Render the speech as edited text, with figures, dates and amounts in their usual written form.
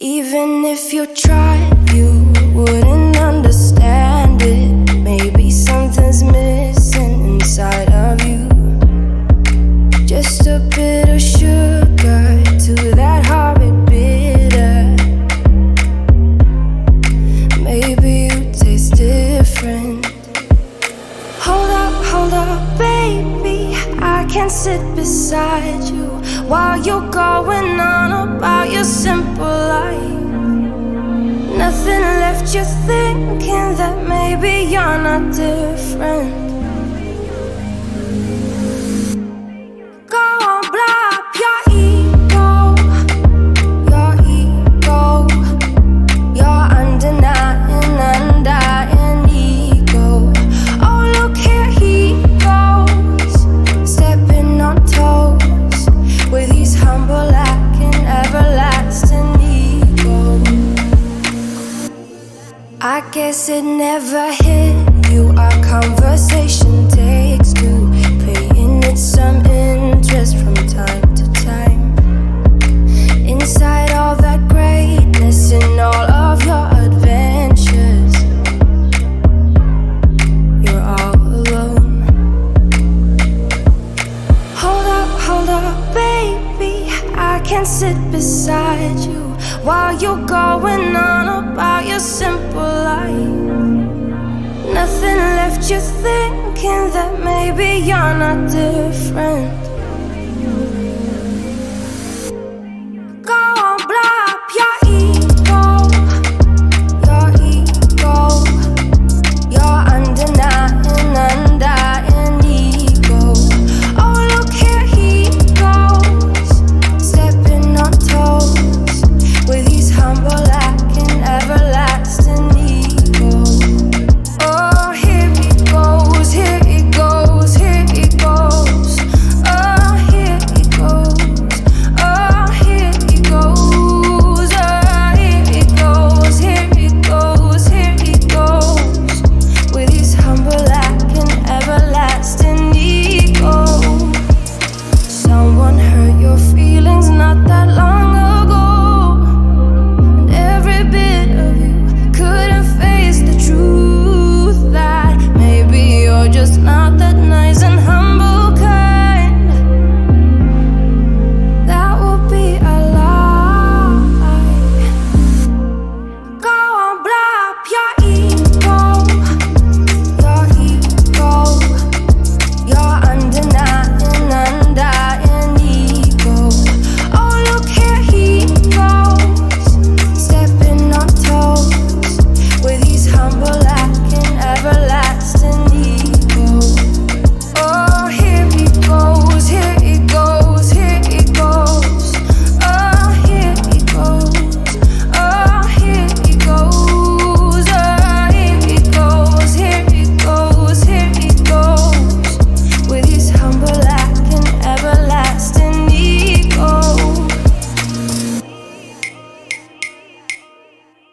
Even if you tried, you wouldn't understand it. Maybe something's missing inside of you. Just a bit of sugar to that horrid bitter. Maybe you taste different. Hold up, baby, I can't sit beside you while you're going on about your simple life. Nothing left you thinking that maybe you're not different. Go on, blow up your ego, your undying ego. Oh, look here he goes, stepping on toes with his humble lacking everlasting ego. I guess it never hit you. Our conversation takes two, paying it some interest from time to time. Inside all that greatness and all of your adventures, you're all alone. Hold up, baby, I can't sit beside you while you're going on about your simple life. Nothing left you thinking that maybe you're not different. Go on, blow up your ego, your undying ego. Oh, look here he goes, stepping on toes with his humble